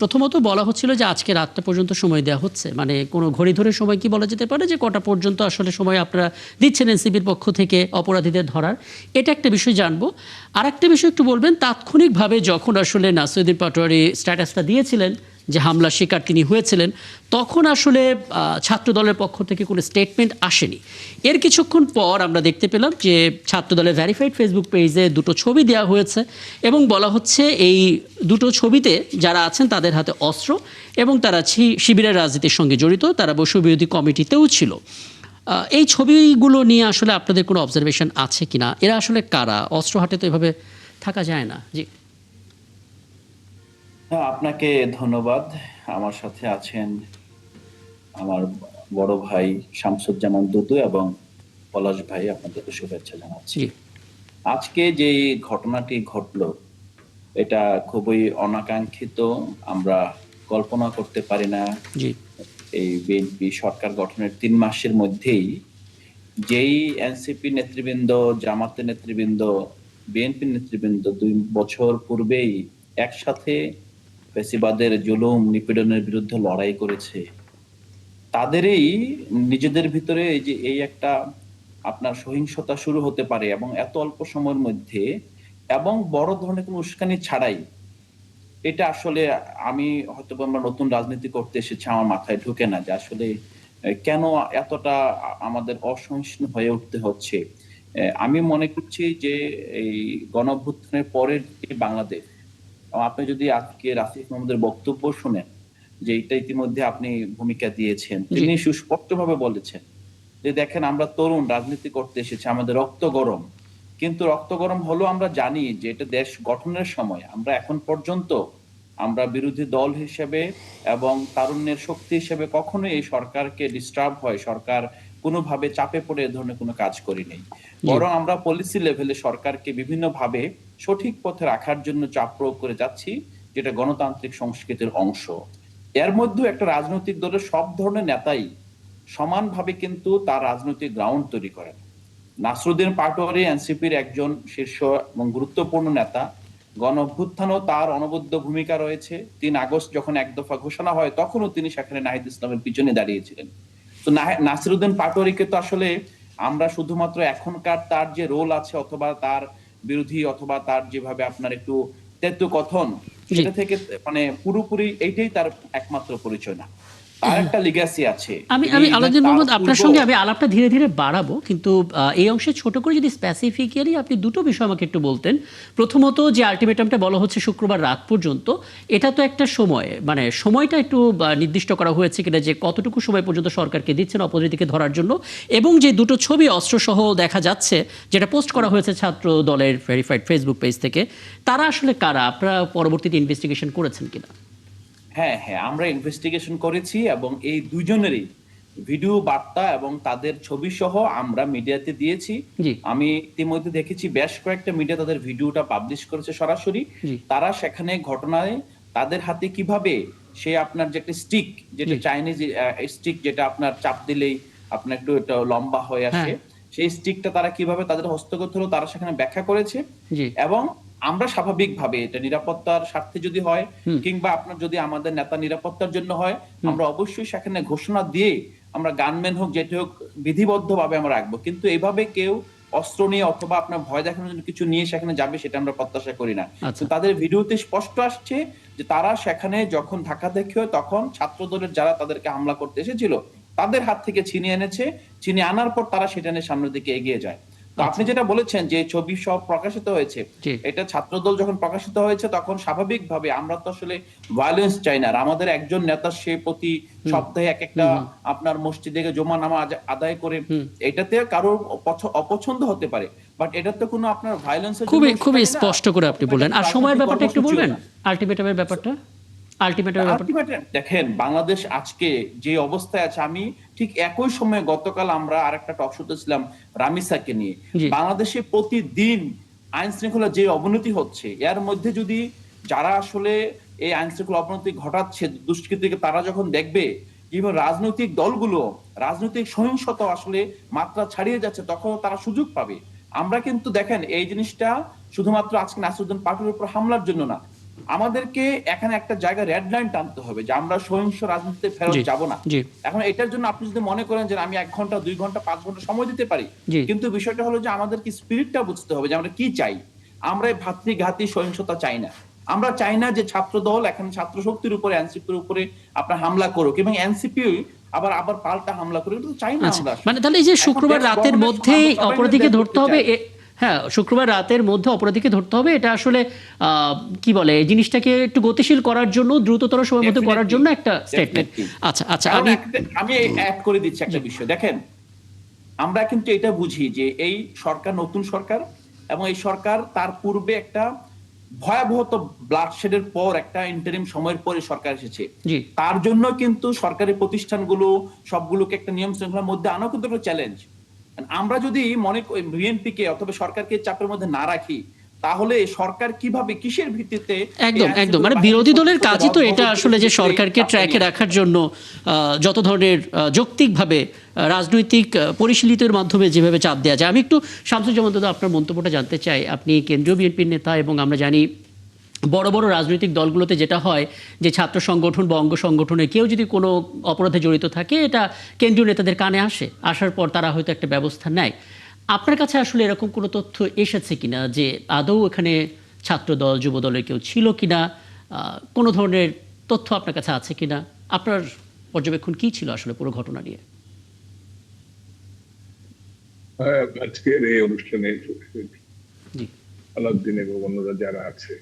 প্রথমত বলা হচ্ছিল যে আজকে রাতটা পর্যন্ত সময় দেওয়া হচ্ছে, মানে কোনো ঘড়ি ধরে সময় কি বলা যেতে পারে যে কটা পর্যন্ত আসলে সময় আপনারা দিচ্ছেন এনসিপির পক্ষ থেকে অপরাধীদের ধরার? এটা একটা বিষয় জানবো। আর একটা বিষয় একটু বলবেন, তাৎক্ষণিকভাবে যখন আসলে নাসিরউদ্দিন পাটোয়ারি স্ট্যাটাসটা দিয়েছিলেন যে হামলার শিকার তিনি হয়েছিলেন, তখন আসলে ছাত্রদলের পক্ষ থেকে কোনো স্টেটমেন্ট আসেনি। এর কিছুক্ষণ পর আমরা দেখতে পেলাম যে ছাত্রদলের ভেরিফাইড ফেসবুক পেজে দুটো ছবি দেওয়া হয়েছে এবং বলা হচ্ছে এই দুটো ছবিতে যারা আছেন তাদের হাতে অস্ত্র এবং তারা শিবিরের রাজনীতির সঙ্গে জড়িত, তারা বৈষম্যবিরোধী কমিটিতেও ছিল। এই ছবিগুলো নিয়ে আসলে আপনাদের কোনো অবজারভেশন আছে কিনা? এরা আসলে কারা? অস্ত্র হাতে তো এভাবে থাকা যায় না। জি। আপনাকে ধন্যবাদ। আমার সাথে আছেন আমার বড় ভাই শামসুজ্জামান দুদু এবং পলাশ ভাই, আপনাদেরকে শুভেচ্ছা জানাচ্ছি। জি। আজকে যে ঘটনাটি ঘটলো এটা খুবই অনাকাঙ্ক্ষিত। আমরা কল্পনা করতে পারি না জি। এই বিএনপি সরকার গঠনের 3 মাসের মধ্যেই যেই এনসিপি নেতৃবৃন্দ, জামাতের নেতৃবৃন্দ, বিএনপি নেতৃবৃন্দ 2 বছর পূর্বেই একসাথে ফ্যাসিবাদের জুলুম নিপীড়নের বিরুদ্ধে লড়াই করেছে, তাদেরই নিজেদের ভিতরে এই একটা আপনার সহিংসতা শুরু হতে পারে এবং এত অল্প সময়ের মধ্যে এবং বড় ধরনের কোনো উস্কানি ছাড়াই, এটা আসলে আমি হয়তো আমরা নতুন রাজনীতি করতে এসেছি, আমার মাথায় ঢুকে না যে আসলে কেন এতটা আমাদের অসহিষ্ণু হয়ে উঠতে হচ্ছে। আমি মনে করছি যে এই গণঅভ্যুত্থানের পরের যে বাংলাদেশ, আপনি যদি আজকে রাফিক মোহাম্মদের বক্তব্য শুনেন, যে এটা ইতিমধ্যে আপনি ভূমিকা দিয়েছেন, জি। তিনি সুস্পষ্টভাবে বলেছেন যে দেখেন আমরা তরুণ রাজনীতি করতে এসেছি, আমাদের রক্ত গরম, কিন্তু রক্ত গরম হলেও আমরা জানি যে এটা দেশ গঠনের সময়। আমরা এখন পর্যন্ত আমরা বিরোধী দল হিসেবে এবং তারুণ্যের শক্তি হিসেবে কখনোই এই সরকারকে ডিস্টার্ব হয়, সরকার কোনোভাবে চাপে পড়ে এ ধরনের কোনো কাজ করি নাই। জি। বরং আমরা পলিসি লেভেলে সরকারকে বিভিন্নভাবে সঠিক পথে রাখার জন্য চাপ প্রয়োগ করে যাচ্ছি, যেটা গণতান্ত্রিক সংস্কৃতির অংশ। এর মধ্যে একটা রাজনৈতিক দলের সব ধরনের নেতাই সমানভাবে কিন্তু তার রাজনৈতিক গ্রাউন্ড তৈরি করেন। নাসিরউদ্দিন পাটোয়ারি এনসিপির একজন শীর্ষ এবং গুরুত্বপূর্ণ নেতা। গণ অভ্যুত্থানেও তার অনবদ্য ভূমিকা রয়েছে। 3 আগস্ট যখন এক দফা ঘোষণা হয় তখনও তিনি সেখানে নাহিদ ইসলামের পিছনে দাঁড়িয়েছিলেন। তো নাসিরউদ্দিন পাটোয়ারিকে তো আসলে আমরা শুধুমাত্র এখনকার তার যে রোল আছে অথবা তার বিরোধী অথবা তার যেভাবে আপনার একটু তেতু কথন, জি। সেটা থেকে মানে পুরোপুরি এইটাই তার একমাত্র পরিচয় না। তার একটা লিগ্যাসি আছে। আমি তিনি আমি ইভেন আলাউদ্দিন তার মোহাম্মদ, আপনার পূর্ব সঙ্গে আমি আলাপটা ধীরে ধীরে বাড়াবো, কিন্তু এই অংশে ছোট করে যদি স্পেসিফিক্যালি আপনি দুটো বিষয় আমাকে একটু বলতেন। প্রথমত, যে আলটিমেটামটা বলা হচ্ছে শুক্রবার রাত পর্যন্ত, এটা তো একটা সময়, মানে সময়টা একটু নির্দিষ্ট করা হয়েছে কিনা যে কতটুকু সময় পর্যন্ত সরকারকে দিচ্ছেন অপরাধীকে ধরার জন্য? এবং যে দুটো ছবি অস্ত্রসহ দেখা যাচ্ছে যেটা পোস্ট করা হয়েছে ছাত্র দলের ভেরিফাইড ফেসবুক পেজ থেকে, তারা আসলে কারা? আপনারা পরবর্তীতে ইনভেস্টিগেশন করেছেন কিনা? হ্যাঁ, হ্যাঁ, আমরা ইনভেস্টিগেশন করেছি এবং এই দুজনেরই ভিডিও বার্তা এবং তাদের ছবি সহ আমরা মিডিয়াতে দিয়েছি। জি। আমি ইতিমধ্যে দেখেছি বেশ কয়েকটা মিডিয়া তাদের ভিডিওটা পাবলিশ করেছে সরাসরি। জি। তারা সেখানে ঘটনায় তাদের হাতে কিভাবে সে আপনার যে একটা স্টিক, যেটা জি। চাইনিজ স্টিক, যেটা আপনার চাপ দিলেই আপনার একটু এটা লম্বা হয়ে হ্যাঁ। আসে, সেই স্টিকটা তারা কিভাবে তাদের হস্তগত হলো তারা সেখানে ব্যাখ্যা করেছে। জি। এবং আমরা স্বাভাবিকভাবে এটা নিরাপত্তার স্বার্থে যদি হয় হুম। কিংবা আপনার যদি আমাদের নেতা নিরাপত্তার জন্য হয়, হুম। আমরা অবশ্যই সেখানে ঘোষণা দিয়ে আমরা গানম্যান হোক যেটা হোক বিধিবদ্ধভাবে আমরা রাখবো, কিন্তু এইভাবে কেউ অস্ত্র নিয়ে অথবা আপনার ভয় দেখানোর জন্য কিছু নিয়ে সেখানে যাবে সেটা আমরা প্রত্যাশা করি না। আচ্ছা। তাদের ভিডিওতে স্পষ্ট আসছে যে তারা সেখানে যখন ধাক্কা দেখে তখন ছাত্র দলের যারা তাদেরকে হামলা করতে এসেছিল তাদের হাত থেকে ছিনিয়ে এনেছে, ছিনিয়ে আনার পর তারা সেটা নিয়ে সামনের দিকে এগিয়ে যায়। তো আপনি আচ্ছা। যেটা বলেছেন যে ছবি সব প্রকাশিত হয়েছে, জি। এটা ছাত্রদল যখন প্রকাশিত হয়েছে তখন স্বাভাবিকভাবে আমরা তো আসলে ভায়োলেন্স চাই না। আর আমাদের একজন নেতা সে প্রতি হুম। সপ্তাহে এক একটা হুম। হুম। আপনার মসজিদে জমা নামাজ আদায় করে, হুম। এটাতে কারোর অপছন্দ হতে পারে, বাট এটা তো কোনো আপনার ভায়োলেন্সের জন্য খুবই খুবই উস্কানি না, স্পষ্ট করে আপনি অথবা এটা বললেন। আর সময়ের রাজনৈতিক ব্যাপারটা একটু কর্মসূচিও বলবেন, না। আলটিমেটামের ব্যাপারটা। আলটিমেটামের ব্যাপারটা। আলটিমেটলি দেখেন বাংলাদেশ আজকে যে অবস্থায় আছে, আমি ঠিক একই সময়ে গতকাল আমরা আরেকটা টক শোতে ছিলাম রামিসাকে নিয়ে। জি। বাংলাদেশে প্রতিদিন আইন শৃঙ্খলা যে অবনতি হচ্ছে, এর মধ্যে যদি যারা আসলে এই আইন শৃঙ্খলা অবনতি ঘটাচ্ছে দুষ্কৃতীকে, তারা যখন দেখবে এবং রাজনৈতিক দলগুলো রাজনৈতিক সহিংসতা আসলে মাত্রা ছাড়িয়ে যাচ্ছে, তখন তারা সুযোগ পাবে। আমরা কিন্তু দেখেন এই জিনিসটা শুধুমাত্র আজকে নাসিরউদ্দিন পাটোয়ারির উপর হামলার জন্য না, আমাদেরকে এখানে একটা জায়গা রেড লাইন টানতে হবে যে আমরা সহিংস রাজনীতিতে ফেরত জি যাব না। জি এখন এটার জন্য আপনি যদি মনে করেন যে আমি 1 ঘন্টা 2 ঘন্টা 5 ঘন্টা সময় দিতে পারি, জি কিন্তু বিষয়টা হলো যে আমাদের কি স্পিরিটটা বুঝতে হবে যে আমরা কি চাই। আমরা এই ভাতৃঘাতী সহিংসতা চাই না। আমরা চাই না যে ছাত্র দল এখন ছাত্র শক্তির উপরে এনসিপির উপরে আপনার হামলা করুক এবং এনসিপি আবার আবার পাল্টা হামলা করুক, এটা তো চাই না আচ্ছা, আমরা মানে আসলে। তাহলে এই যে এখন শুক্রবার দেশ রাতের গঠনের সময় মধ্যেই আমরা সবাই মিলে অপরাধীকে দেশ ধরতে গড়তে হবে, চাই। হ্যাঁ শুক্রবার রাতের মধ্যে অপরাধীকে ধরতে হবে, এটা আসলে কি বলে এই জিনিসটাকে একটু গতিশীল করার জন্য, দ্রুততর সময়ের মধ্যে করার ডেফিনেটলি জন্য একটা স্টেটমেন্ট। ডেফিনেটলি আচ্ছা আচ্ছা, কারণ আমি আমি অ্যাড করে দিচ্ছি জি একটা বিষয়। দেখেন, আমরা কিন্তু এটা বুঝি যে এই সরকার নতুন সরকার, এবং এই সরকার তার পূর্বে একটা ভয়াবহ ব্লাডশেডের পর একটা ইন্টারিম সময়ের পরে সরকার এসেছে। জি তার জন্য কিন্তু সরকারি প্রতিষ্ঠানগুলো সবগুলোকে একটা নিয়ম শৃঙ্খলার মধ্যে আনা কিন্তু একটা চ্যালেঞ্জ। আমরা যদি মনে বিএনপি কে অথবা সরকারকে চাপের মধ্যে না রাখি, তাহলে সরকার কিভাবে কিসের ভিত্তিতে এই একদম একদম, আইনশৃঙ্খলা মানে বাহিনীর বিরোধী দলের সদস্যদের কাজই তো এটা রাজভবন থেকে আসলে যে শুরু করে সরকারকে রাস্তায় ট্র্যাকে নিয়ে রাখার আসা। জন্য যত ধরনের যৌক্তিকভাবে রাজনৈতিক পরিশীলিতের মাধ্যমে যেভাবে চাপ দেওয়া যায়। আমি একটু শামসুজ্জামান দাদা আপনার মন্তব্যটা জানতে চাই। আপনি কেন্দ্রীয় বিএনপির নেতা এবং আমরা জানি বড় বড় রাজনৈতিক দলগুলোতে যেটা হয় যে ছাত্র সংগঠন বা অঙ্গ সংগঠনে কেউ যদি কোনো অপরাধে জড়িত থাকে, এটা কেন্দ্রীয় নেতাদের কানে আসে, আসার পর তারা হয়তো একটা ব্যবস্থা নেয়। আপনার কাছে আসলে এরকম কোনো তথ্য এসেছে কিনা যে আদৌ এখানে ছাত্র দল যুব দলের কেউ ছিল কিনা, কোনো ধরনের তথ্য আপনার কাছে আছে কিনা? আপনার পর্যবেক্ষণ কি ছিল আসলে পুরো ঘটনা নিয়ে? আজকের এই অনুষ্ঠানে জি আলাউদ্দিন এবং অন্যরা যারা আছে,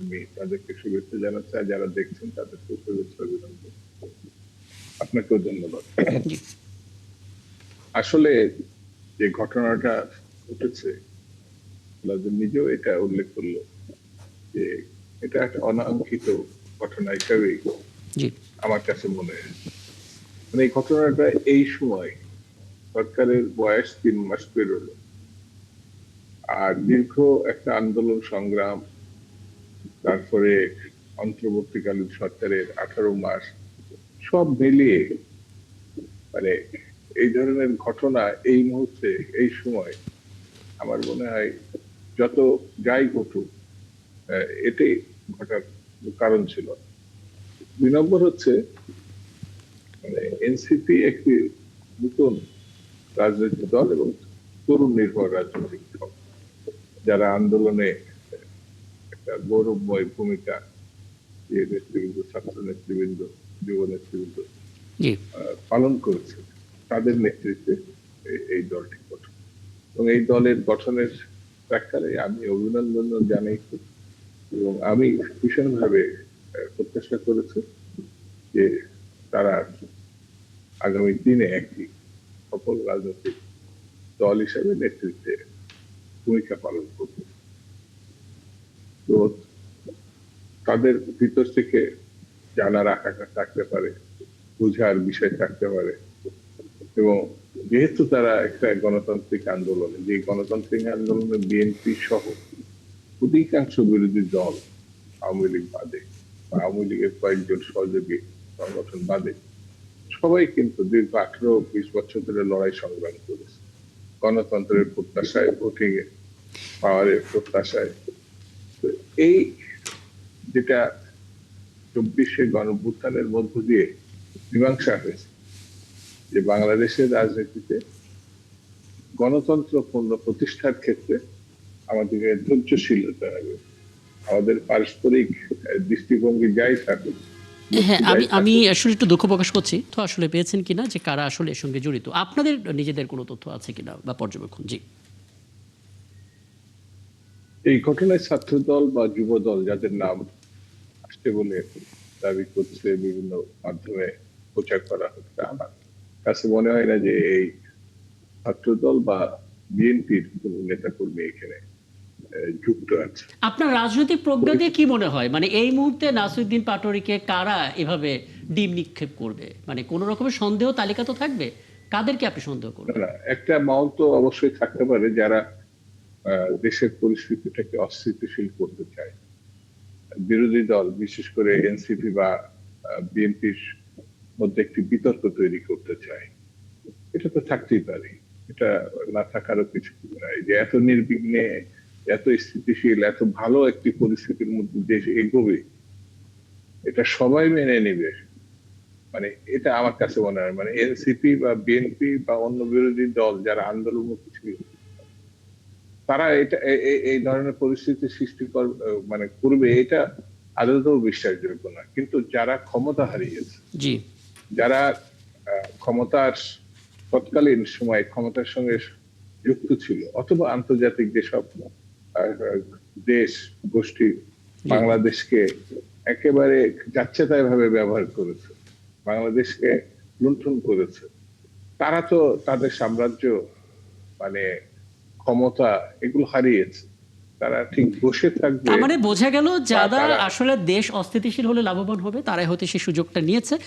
আমি তাদেরকে শুভেচ্ছা জানাচ্ছি, আর যারা দেখছেন তাদেরকে শুভেচ্ছা অভিনন্দন। আপনাকেও ধন্যবাদ। জি আসলে যে ঘটনাটা ঘটেছে, আলাউদ্দিন নিজেও এটা উল্লেখ করলো যে এটা একটা অনাকাঙ্ক্ষিত ঘটনা হিসাবেই জি আমার কাছে মনে হয়। মানে এই ঘটনাটা এই সময় সরকারের বয়স 3 মাস পেরোলো, আর দীর্ঘ একটা আন্দোলন সংগ্রাম, তারপরে অন্তর্বর্তীকালীন সরকারের 18 মাস, সব মিলিয়ে মানে এই ধরনের ঘটনা এই মুহূর্তে এই সময় আমার মনে হয় যত যাই ঘটুক এটাই ঘটার কারণ ছিল। 2 নম্বর হচ্ছে মানে এনসিপি একটি নতুন রাজনৈতিক দল এবং তরুণ নির্ভর রাজনৈতিক দল, যারা আন্দোলনে একটা গৌরবময় ভূমিকা যে নেতৃবৃন্দ, ছাত্র নেতৃবৃন্দ, যুব নেতৃবৃন্দ জি পালন করেছে, তাদের নেতৃত্বে এই দলটি গঠন। এবং এই দলের গঠনের প্রেক্ষাপটে আমি অভিনন্দন জানাইছি এবং আমি ভীষণভাবে প্রত্যাশা করেছি যে তারা আগামী দিনে একটি সফল রাজনৈতিক দল হিসেবে নেতৃত্বে ভূমিকা পালন করবে। তো তাদের ভিতর থেকে জানার আকাঙ্ক্ষা থাকতে পারে, বোঝার বিষয় থাকতে পারে, এবং যেহেতু তারা একটা গণতান্ত্রিক আন্দোলনে, যে গণতান্ত্রিক আন্দোলনে বিএনপি সহ অধিকাংশ বিরোধী দল, আওয়ামী লীগ বাদে বা আওয়ামী লীগের কয়েকজন সহযোগী সংগঠন বাদে, সবাই কিন্তু দীর্ঘ 18-20 বছর ধরে লড়াই সংগ্রাম করেছে গণতন্ত্রের প্রত্যাশায়, ভোটিং এ পাওয়ারের প্রত্যাশায়। তো এই যেটা 24শে গণঅভ্যুত্থানের মধ্য দিয়ে মীমাংসা হয়েছে যে বাংলাদেশের রাজনীতিতে গণতন্ত্র পূর্ণ প্রতিষ্ঠার ক্ষেত্রে আমাদেরকে ধৈর্যশীল হতে হবে। আমাদের পারস্পরিক দৃষ্টিভঙ্গি যাই থাকুক, হ্যাঁ, আমি যাই আমি থাকুক, আসলে একটু দুঃখ প্রকাশ করছি তো আসলে পেয়েছেন কিনা যে কারা আসলে এর সঙ্গে জড়িত, আপনাদের নিজেদের কোনো তথ্য আছে কিনা বা পর্যবেক্ষণ? জি এই ঘটনায় ছাত্র দল বা যুব দল যাদের নাম আসছে বলে দাবি করছে, বিভিন্ন মাধ্যমে প্রচার করা হচ্ছে, আমার কাছে মনে হয় না যে এই ছাত্র দল বা বিএনপির কোন নেতা কর্মী এখানে যুক্ত আছে। আপনার রাজনৈতিক প্রজ্ঞা দিয়ে কি মনে হয়, মানে এই মুহূর্তে নাসিরউদ্দিন পাটোয়ারীকে কারা এভাবে ডিম নিক্ষেপ করবে? মানে কোনো রকমের সন্দেহ তালিকা তো থাকবে, কাদেরকে আপনি সন্দেহ করবেন? না, একটা মাউল তো অবশ্যই থাকতে পারে যারা দেশের পরিস্থিতিটাকে অস্থিতিশীল করতে চায়। বিরোধী দল বিশেষ করে এনসিপি বা বিএনপির মধ্যে একটি বিতর্ক তৈরি করতে চায়, এটা তো থাকতেই পারে। এটা না থাকারও কিছু নাই যে এত নির্বিঘ্নে এত স্থিতিশীল, এত ভালো একটি পরিস্থিতির মধ্যে দেশ এগোবে, এটা সবাই মেনে নেবে, মানে এটা আমার কাছে মনে হয়। মানে এনসিপি বা বিএনপি বা অন্য বিরোধী দল যারা আন্দোলনমুখী ছিল, তারা এটা এই ধরনের পরিস্থিতি সৃষ্টি মানে করবে, এটা আদৌ বিশ্বাসযোগ্য না। কিন্তু যারা ক্ষমতা হারিয়েছে, জি, যারা ক্ষমতার তৎকালীন সময় ক্ষমতার সঙ্গে যুক্ত ছিল, অথবা আন্তর্জাতিক যেসব দেশ গোষ্ঠী বাংলাদেশকে একেবারে যাচ্ছে তাই ভাবে ব্যবহার করেছে, বাংলাদেশকে লুণ্ঠন করেছে, তারা তো তাদের সাম্রাজ্য, মানে ক্ষমতা, এগুলো হারিয়েছে। তারা ঠিক বসে থাকবে? তার মানে বোঝা গেল যারা তারা- আসলে দেশ অস্থিতিশীল হলে লাভবান হবে তারাই হয়তো সেই সুযোগটা নিয়েছে।